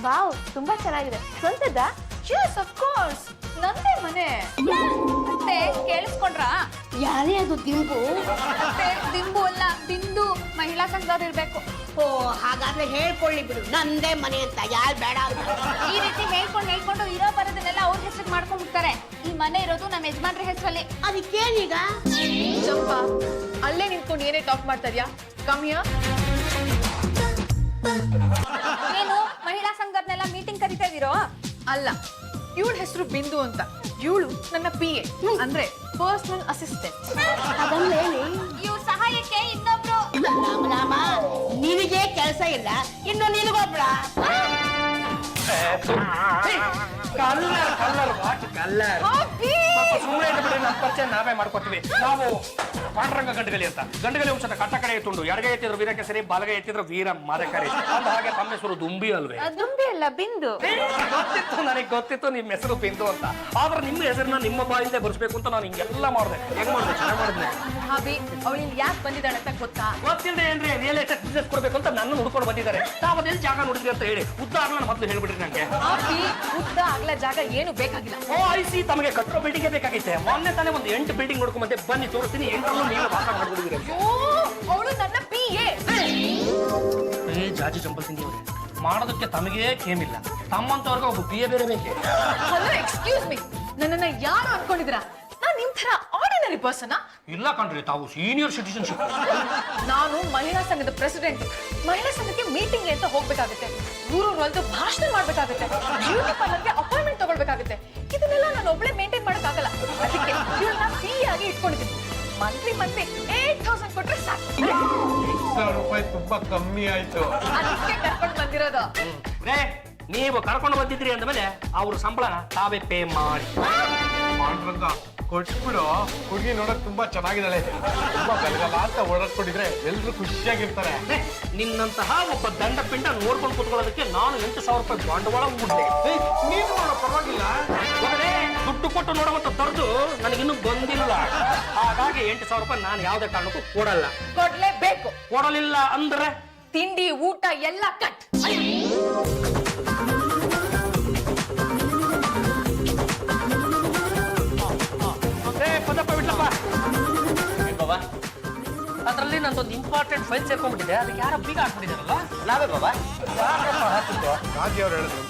Wow, ತುಂಬಾ ಚೆನ್ನಾಗಿದೆ. ಸ್ವಂತದ್ದಾ? Yes, of course. ನಂದೇ ಮನೆ. ಮತ್ತೆ ಕೇಳಿಸ್ಕೊಂಡ್ರಾ? ಯಾರೇ ಅದು ದಿಂಬು? ಮತ್ತೆ ದಿಂಬು ಅಲ್ಲ, ಬಿಂದು ಮಹಿಳಾ ಸಂಘದವ್ರು ಇರ್ಬೇಕು. ಓ, ಹಾಗಾದ್ರೆ ಹೇಳ್ಕೊಳ್ಳಿ ಬಿಡು, ನಂದೇ ಮನೆ ಅಂತ. ಯಾರು ಬೇಡ ಅಂತ ಈ ರೀತಿ ಹೇಳ್ಕೊಂಡು ಇರೋ ಬರೋದನ್ನೆಲ್ಲ ಅವ್ರ ಹೆಸರಿಗೆ ಮಾಡ್ಕೊಂಡ್ಬಿಡ್ತಾರೆ. ಈ ಮನೆ ಇರೋದು ನಮ್ಮ ಯಜಮಾನ್ರ ಹೆಸರಲ್ಲಿ. ಅದಕ್ಕೇನೀಗ? ಚಂಪಾ, ಅಲ್ಲೇ ನಿಂತ್ಕೊಂಡು ಏನೇ ಟಾಕ್ ಮಾಡ್ತಾ ಇದ್ಯಾ? ಕಮ್ಮಿಯಾ? ಏನು ಮಹಿಳಾ ಸಂಘದನ್ನೆಲ್ಲ ಮೀಟಿಂಗ್ ಕರಿತಾ ಇದೀರೋ? ಅಲ್ಲ, ಇವಳ ಹೆಸರು ಬಿಂದು ಅಂತ. ಇವಳು ನನ್ನ PA ಅಂದ್ರೆ ಪರ್ಸನಲ್ ಅಸಿಸ್ಟೆಂಟ್. ಇವ್ರ ಸಹಾಯಕ್ಕೆ ಇನ್ನೊಬ್ರು. ರಾಮ, ನಿನಗೆ ಕೆಲಸ ಇಲ್ಲ, ಇನ್ನು ನಿನಗೊಬ್ಳ? ಸುಮ್ಮನೆ ಬಿಡಿ, ನಮ್ಮ ಪರಿಚಯ ನಾವೇ ಮಾಡ್ಕೊತೀವಿ. ನಾವು ಪಾಂಡುರಂಗ ಗಂಡಗಲಿ ಅಂತ. ಗಂಡಗಲಿ ವಂಶದ ಕಟ್ಟ ಕಡೆ ಎತ್ತುಂಡು. ಎಡಗೈ ಎತ್ತಿದ್ರು ವೀರಕೆಸರಿ, ಬಲಗೈ ಎತ್ತಿದ್ರು ವೀರ ಮದಕರಿ. ಅಂದ ಹಾಗೆ ತಮ್ಮ ಹೆಸರು ದುಂಬಿ ಅಲ್ವೇ? ದುಂಬಿ ಅಲ್ಲ, ಬಿಂದು. ಗೊತ್ತಿತ್ತು, ನನಗೆ ಗೊತ್ತಿತ್ತು ನಿಮ್ಮ ಹೆಸರು ಬಿಂದು ಅಂತ. ಆದ್ರೆ ನಿಮ್ಮ ಹೆಸರನ್ನ ನಿಮ್ಮ ಬಾಯಿಂದ ಬರ್ಸ್ಬೇಕು ಅಂತ ನಾನು ಹಿಂಗೆಲ್ಲ ಮಾಡಿದೆ. ಹೆಂಗ್ ಮಾಡಿದೆ? ಚೆನ್ನಾಗಿ ಮಾಡಿದ್ನೆ. ಹಾಬಿ, ಅವಳು ಇಲ್ಲಿ ಯಾಕೆ ಬಂದಿದ್ದಾಳೆ ಅಂತ ಗೊತ್ತಾ? ಗೊತ್ತಿಲ್ಲದೆ ಏನ್ರಿ ರಿಯಲ್ ಎಸ್ಟೇಟ್ ಬಿಸ್ನೆಸ್ ಕೊಡ್ಬೇಕು ಅಂತ ನನ್ನ ಹುಡ್ಕೊಂಡು ಬಂದಿದ್ದಾರೆ. ತಾವದೇನು ಜಾಗ ನೋಡಿದ್ರಿ ಅಂತ ಹೇಳಿ ಉದ್ದ ಆಗಲ್ಲ ಮೊದಲು ಹೇಳ್ಬಿಡ್ರಿ ನನಗೆ. ಹಾಬಿ, ಉದ್ದ ಆಗ್ಲ ಜಾಗ ಏನು ಬೇಕಾಗಿಲ್ಲ. ಓ ಐಸಿ, ತಮಗೆ ಕಟ್ಟೋ ಬಿಲ್ಡಿಂಗ್ ಬೇಕಾಗಿತ್ತೆ. ಮೊನ್ನೆ ತಾನೇ ಒಂದು 8 ಬಿಲ್ಡಿಂಗ್ ನೋಡ್ಕೊಂಡ್ ಬಂದೆ. ಬನ್ನಿ ತೋರಿಸ್ತೀನಿ. 8 ನೀವೇ ವಾಸ ಮಾಡ್ಬಿಡಿದ್ರಿ. ಅವಳು ನನ್ನ PA. ಜಾಜಿ ಚಂಪಲ್ ತಿಂದಿ ಅವ್ರೆ, ಮಾಡೋದಕ್ಕೆ ತಮಗೇ ಕೇಮಿಲ್ಲ. ತಮ್ಮಂತವ್ರಿಗೆ ಒಬ್ಬ PA ಬೇರೆ ಬೇಕೆ. ಹಲೋ, ಎಕ್ಸ್ಕ್ಯೂಸ್ ಮೀ, ನನ್ನನ್ನ ಯಾರು ಅನ್ಕೊಂಡಿದ್ದೀರಾ? ನಾನು ನಿಮ್ ತರ ಆರ್ಡಿನರಿ ಪರ್ಸನ್? ಇಲ್ಲ ಕಣ್ರಿ, ತಾವು ಸೀನಿಯರ್ ಸಿಟಿಸನ್ಶಿಪ್. ನಾನು ಮಹಿಳಾ ಸಂಘದ ಪ್ರೆಸಿಡೆಂಟ್. ಮಹಿಳಾ ಸಂಘಕ್ಕೆ ಮೀಟಿಂಗ್ ಅಂತ ಹೋಗ್ಬೇಕಾಗುತ್ತೆ. ಊರೂರಲ್ದು ಭಾಷಣ ಮಾಡ್ಬೇಕಾಗುತ್ತೆ. ಬ್ಯೂಟಿ ಪಾರ್ಲರ್ಗೆ ಅಪಾಯಿಂಟ್ಮೆಂಟ್ ತಗೊಳ್ಬೇಕಾಗುತ್ತೆ. ಇದನ್ನೆಲ್ಲ ನಾನು ಒಬ್ಳೆ ಮೇಂಟೈನ್ ಮಾಡಕ್ಕಾಗಲ್ಲ. ಅದಕ್ಕೆ ಇವಳನ್ನ PA ಆಗಿ ಇಟ್ಕೊಂಡಿದ್ದೀನಿ. ಮಂತ್ಲಿ 8,000 ಕೊಟ್ರೆ ಸಾಕು. 8,000 ರೂಪಾಯಿ ತುಂಬಾ ಕಮ್ಮಿ ಆಯ್ತು. ಅದಕ್ಕೆ ಕರ್ಕೊಂಡು ಬಂದಿರೋದು. ನೀವು ಕರ್ಕೊಂಡು ಬಂದಿದ್ರಿ ಅಂದ್ಮೇಲೆ ಅವ್ರ ಸಂಬಳ ತಾವೇ ಪೇ ಮಾಡಿ. ಪಾಂಡುರಂಗ ಕೊಟ್ಬಿಡು. ಹುಡುಗಿ ನೋಡಕ್ ತುಂಬಾ ಚೆನ್ನಾಗಿದ್ದಾಳೆ. ತುಂಬಾ ಗಲಗಲ ಅಂತ ಓಡಾಡ್ಕೊಂಡಿದ್ರೆ ಎಲ್ರು ಖುಷಿಯಾಗಿರ್ತಾರೆ. ನಿನ್ನಂತಹ ಒಬ್ಬ ದಂಡ ಪಿಂಡ ನೋಡ್ಕೊಂಡು ಕುತ್ಕೊಳ್ಳೋದಕ್ಕೆ ನಾನು 8,000 ರೂಪಾಯಿ ಬಂಡವಾಳ ಹೂಡ್ಲೆ. ನೀನು ನೋಡೋ ಪರವಾಗಿಲ್ಲ. ದುಡ್ಡು ಕೊಟ್ಟು ನೋಡುವಂತ ದರ್ದು ನನಗಿನ್ನೂ ಬಂದಿಲ್ಲ. ಹಾಗಾಗಿ 8,000 ರೂಪಾಯಿ ನಾನು ಯಾವುದೇ ಕಾರಣಕ್ಕೂ ಕೊಡಲ್ಲ. ಕೊಡ್ಲೇಬೇಕು. ಕೊಡಲಿಲ್ಲ ಅಂದ್ರೆ ತಿಂಡಿ ಊಟ ಎಲ್ಲ ಕಟ್. ಪದಪ್ಪ ಬಿಟ್ಲಪ್ಪ. ಅದರಲ್ಲಿ ನಂದೊಂದು ಇಂಪಾರ್ಟೆಂಟ್ ಫೈಲ್ ಸೇರ್ಕೊಂಡ್ಬಿಟ್ಟಿದೆ. ಅದಕ್ಕೆ ಯಾರೋ ಬೀಗ ಹಾಕ್ಬಿಟ್ಟಿದಾರಲ್ಲ. ನಾವೇ ಬಾಬಾ. ರಾಜಿ ಅವ್ರು ಹೇಳಿದ್ರು.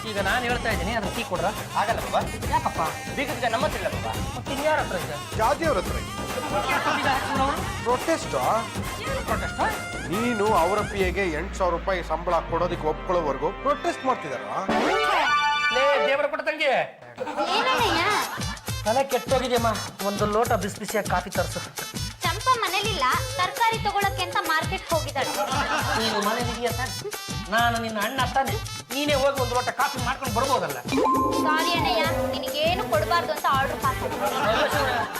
ಈಗ ನಾನು ಹೇಳ್ತಾ ಇದ್ದೀನಿ, ಅದ್ರ ಟೀ ಕೊಡ್ರ? ಆಗಲ್ಲ ಬಾಬಾ. ಯಾಕಪ್ಪ? ಬೀಗಕ್ಕೆ ನಮ್ಮ ಹತ್ರ ಇಲ್ಲ ಬಾಬಾ. ಮತ್ತೆ ಇನ್ಯಾರ ಹತ್ರ ಇದೆ? ರಾಜಿ ಅವ್ರ ಹತ್ರ ಪ್ರೊಟೆಸ್ಟ್. ನೀನು ಅವರ PAಗೆ 8,000 ರೂಪಾಯಿ ಸಂಬಳ ಕೊಡೋದಕ್ಕೆ ಒಪ್ಕೊಳ್ಳೋವರೆಗೂ ಪ್ರೊಟೆಸ್ಟ್ ಮಾಡ್ತಿದಾರ. ದೇವರ ಕೊಟ್ಟ ತಂಗಿ, ತಲೆ ಕೆಟ್ಟೋಗಿದೆಯಮ್ಮ. ಒಂದು ಲೋಟ ಬಿಸಿ ಬಿಸಿಯಾಗಿ ಕಾಫಿ ತರಿಸು. ಚಂಪಾ ಮನೇಲಿಲ್ಲ, ತರಕಾರಿ ತಗೊಳಕ್ಕೆ ಅಂತ ಮಾರ್ಕೆಟ್ ಹೋಗಿದ್ದಾಳೆ. ನೀನು ಮನೇಲಿದೆಯಾ ತಾನೆ? ನಾನು ನಿನ್ನ ಅಣ್ಣ ತಾನೆ. ನೀನೇ ಹೋಗಿ ಒಂದು ಲೋಟ ಕಾಫಿ ಮಾಡ್ಕೊಂಡು ಬರ್ಬೋದಲ್ಲ. ಸಾರಿ ಅಣ್ಣಯ್ಯ, ನಿನಗೇನು ಕೊಡಬಾರ್ದು ಅಂತ ಆರ್ಡರ್ ಪಾಸ್.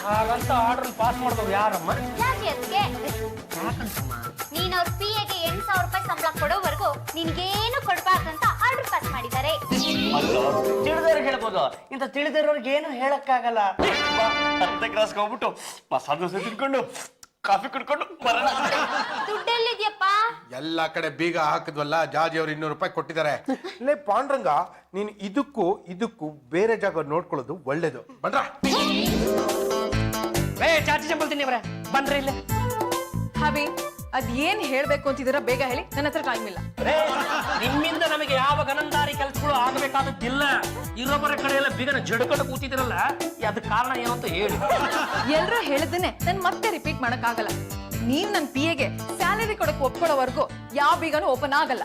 ಹಾಗಂತ ಆರ್ಡರ್ ಪಾಸ್ ಮಾಡಿದವ್ರು ಯಾರಮ್ಮ? ಯಾಕೆ ಅದಕ್ಕೆ? ಯಾಕಂತಮ್ಮ? ನೀನ್ ಅವ್ರ PAಗೆ 8,000 ರೂಪಾಯಿ ಸಂಬಳ ಕೊಡೋವರೆಗೂ ನಿನ್ಗೇನು ಕೊಡಬಾರ್ದು ಅಂತ ಆರ್ಡರ್ ಪಾಸ್ ಮಾಡಿದ್ದಾರೆ. ತಿಳಿದವ್ರಿಗೆ ಹೇಳ್ಬೋದು, ಇಂಥ ತಿಳಿದಿರೋರ್ಗೆ ಏನು ಹೇಳಕ್ಕಾಗಲ್ಲ. ಅರ್ಧ ಕ್ರಾಸ್ಗೆ ಹೋಗ್ಬಿಟ್ಟು ಮಸಾಲ ದೋಸೆ ತಿನ್ಕೊಂಡು ಕಾಫಿ ಕುಡ್ಕೊಂಡು ಬರೋಣ. ದುಡ್ಡೆಲ್ಲಿದ್ಯಪ್ಪ? ಎಲ್ಲಾ ಕಡೆ ಬೀಗ ಹಾಕಿದ್ವಲ್ಲ, ಜಾಜಿ ಅವ್ರು 200 ರೂಪಾಯಿ ಕೊಟ್ಟಿದ್ದಾರೆ. ಲೇ ಪಾಂಡುರಂಗ, ನೀನು ಇದಕ್ಕೂ ಬೇರೆ ಜಾಗ ನೋಡ್ಕೊಳ್ಳೋದು ಒಳ್ಳೇದು. ಬನ್ರ ಚಾಚಿ ಚಂಪಲ್ ತಿನ್ನಿ ಅವ್ರೆ, ಬನ್ರಿ ಇಲ್ಲೇ. ಹಾಬಿ, ಅದ್ ಏನ್ ಹೇಳ್ಬೇಕು ಅಂತಿದ್ದೀರಾ ಬೇಗ ಹೇಳಿ, ನನ್ನ ಹತ್ರ ಟೈಮ್ ಇಲ್ಲ. ನಿಮ್ಮಿಂದ ನಮಗೆ ಯಾವ ಗನಂದಾರಿ ಕೆಲಸಗಳು ಆಗಬೇಕಾದದ್ದಿಲ್ಲ. ಇರೋಬರ ಕಡೆಯೆಲ್ಲ ಬೀಗನ ಜಡ್ಕೊಂಡು ಕೂತಿದಿರಲ್ಲ, ಅದ ಕಾರಣ ಏನು ಅಂತ ಹೇಳಿ. ಎಲ್ರೂ ಹೇಳಿದ್ದನ್ನೇ ನಾನು ಮತ್ತೆ ರಿಪೀಟ್ ಮಾಡಕ್ ಆಗಲ್ಲ. ನೀವ್ ನನ್ PAಗೆ ಸ್ಯಾಲರಿ ಕೊಡಕ್ ಒಪ್ಕೊಳ್ಳೋವರೆಗೂ ಯಾವ ಬೀಗನೂ ಓಪನ್ ಆಗಲ್ಲ.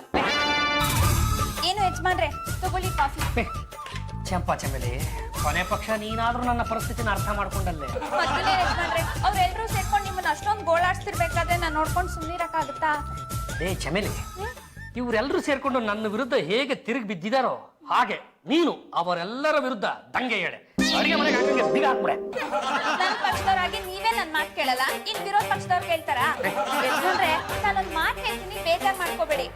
ಏನು ಯಜಮಾನ್ರೆ, ತಗೊಳ್ಳಿ ಕಾಫಿ. ಚಂಪಾ ಚಮೇಲಿ, ಕೊನೆ ಪಕ್ಷ ನೀನಾದ್ರೂ ನನ್ನ ಪರಿಸ್ಥಿತಿನ ಅರ್ಥ ಮಾಡ್ಕೊಂಡಲ್ಲೇ. ಮತ್ತೇನೆ ಯಜಮಾನ್ರೆ, ಅವ್ರೆಲ್ರೂ ಸೇರ್ಕೊಂಡು ನಿಮ್ಮನ್ನ ಅಷ್ಟೊಂದು ಗೋಳಾಡ್ಸ್ತಿರ್ಬೇಕಾದ್ರೆ ನಾನು ನೋಡ್ಕೊಂಡು ಸುಮ್ಮನಿರಕ್ಕಾಗುತ್ತಾ? ಚಮೇಲಿ, ಇವರೆಲ್ಲರೂ ಸೇರ್ಕೊಂಡು ನನ್ನ ವಿರುದ್ಧ ಹೇಗೆ ತಿರುಗಿ ಬಿದ್ದಿದಾರೋ ಹಾಗೆ ನೀನು ಅವರೆಲ್ಲರ ವಿರುದ್ಧ ದಂಗೆ ಏಳೆ. ಅಡಿಗೆ ಮನೆಗೆ ಹಾಕಂಗೆ ಬೀಗ ಹಾಕ್ಬಿಡೆ. ನನ್ ಪಕ್ಷದವ್ರಾಗಿ ನೀವೇ ನನ್ ಮಾತು ಕೇಳಲ್ಲ, ಇನ್ ವಿರೋಧ ಪಕ್ಷದವ್ರು ಕೇಳ್ತಾರ? ಯಜಮಾನ್ರೆ, ನಾನೊಂದ್ ಮಾತು ಹೇಳ್ತೀನಿ, ಬೇಜಾರ್ ಮಾಡ್ಕೋಬೇಡಿ.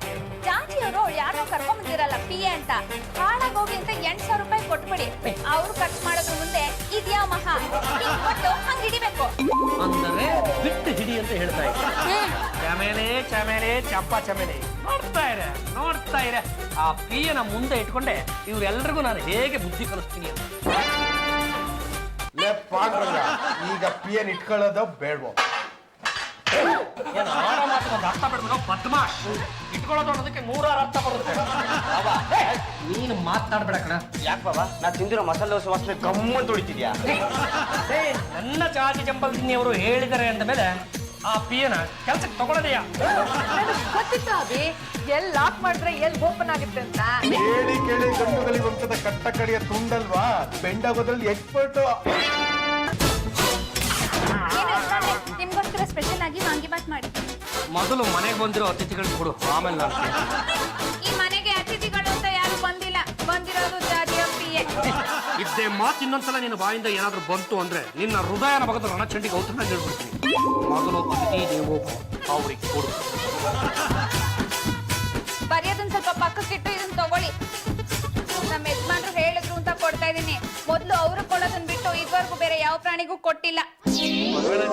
ಜಾಜಿಯವರು ಯಾರೋ ಕರ್ಕೊಂಡ್ ಬಂದಿರಲ್ಲ PA ಅಂತ, ಹಾಳಾಗೋಗಿ ಅಂತ 8,000 ರೂಪಾಯಿ ಕೊಟ್ಬಿಡಿ. ಅವ್ರು ಖರ್ಚು ಮಾಡೋದ್ರ ಮುಂದೆ ಇದ್ಯಾ ಮಹಾ, ಹಿಂಗ್ ಕೊಟ್ಟು ಹಂಗ್ ಹಿಡಿಬೇಕು. ಅಂದರೆ ಬಿಟ್ಟು ಹಿಡಿ ಅಂತ ಹೇಳ್ತಾ ಇದ್ದೆ. ಚಮೇಲೆ ಚಮೇಲೆ ಚಂಪಾ ಚಮೇಲೆ, ನೋಡ್ತಾ ಇರೆ ಆ ಪಿಯನ ಮುಂದೆ ಇಟ್ಕೊಂಡೆ ಇವ್ರೆಲ್ರಿಗೂ ನಾನು ಹೇಗೆ ಬುದ್ಧಿ ಕಲಿಸ್ತೀನಿ ಅಂತ. ಲೇ ಪಾಂಡ್ರಂಗ, ಈಗ ಪಿಯನ್ ಇಟ್ಕೊಳ್ಳೋದು ಬೇಡವೋ? ಏನು ಆಡ ಮಾತು ಒಂದು ಅರ್ಥ ಬಿಡ್ಬೇಕು ಪದ್ಮ ಇಟ್ಕೊಳ್ಳೋದು ಅನ್ನೋದಕ್ಕೆ 100 ಅರ್ಥ ಬರುತ್ತೆ. ನೀನು ಮಾತಾಡ್ಬೇಡ ಕಣ. ಯಾಕೆ ಬಾಬಾ ನಾ ತಿಂದಿರೋ ಮಸಾಲೆ ದೋಸೆ ವಾಸನೆ ಗಮ್ಮತ್ ಹೊಡಿತಿದ್ಯಾ? ನನ್ನ ಜಾತಿ ಜಂಬಲ್ದಿನ್ನಿ ಅವರು ಹೇಳಿದ್ದಾರೆ ಅಂದ ಮೇಲೆ ಆ ಪಿಯನ ಕೆಲ್ಸಕ್ಕೆ ತಗೊಳ್ಳೋದೆಯಾ? ಗೊತ್ತಿತ್ತು ಅಭಿ ಎಲ್ಲಿ ಲಾಕ್ ಮಾಡಿದ್ರೆ ಎಲ್ಲಿ ಓಪನ್ ಆಗುತ್ತೆ ಅಂತ. ಕೇಳಿ ಕೇಳಿ ಗಂಡುಗಲಿ ವಂಶದ ಕಟ್ಟ ಕಡೆಯ ತುಂಡಲ್ವಾ, ಬೆಂಡಾಗೋದ್ರಲ್ಲಿ ಎಕ್ಸ್ಪರ್ಟ್. ನಿಮ್ಗೋಸ್ಕರ ಸ್ಪೆಷಲ್ ಆಗಿ ವಾಂಗಿಬಾತ್ ಮಾಡಿದ್ದೀನಿ. ಮೊದಲು ಮನೆಗೆ ಬಂದಿರೋ ಅತಿಥಿಗಳಿಗೆ ಕೊಡು, ಆಮೇಲೆ ನಾನು ಈ ಮನೆಗೆ ಅತಿಥಿಗಳು ಅಂತ ಯಾರು ಬಂದಿಲ್ಲ, ಬಂದಿರೋದು ಜಾತಿಯ ಪಿಯೆ. ಇದ್ದೇ ಮಾತು ಇನ್ನೊಂದ್ಸಲ ನಿನ್ನ ಬಾಯಿಂದ ಏನಾದ್ರೂ ಬಂತು ಅಂದ್ರೆ ನಿನ್ನ ಹೃದಯನ ಭಗದ ರಣಚಂಡಿಗೆ ಔತಣ ಹೇಳ್ಬಿಡ್ತೀನಿ. ಮೊದಲು ಅತಿಥಿ ದೇವೋ ಅವ್ರಿಗೆ ಕೊಡು. ಬರೆಯೋದನ್ನ ಸ್ವಲ್ಪ ಪಕ್ಕಕ್ಕಿಟ್ಟು ಇದನ್ನ ತಗೊಳ್ಳಿ. ನಮ್ಮ ಯಜಮಾನ್ರು ಹೇಳಿದ್ರು ಅಂತ ಕೊಡ್ತಾ ಇದೀನಿ. ಮೊದ್ಲು ಅವ್ರು ಕೊಡೋದನ್ನ ಬಿಟ್ಟು ಇದುವರೆಗೂ ಬೇರೆ ಯಾವ ಪ್ರಾಣಿಗೂ ಕೊಟ್ಟಿಲ್ಲ.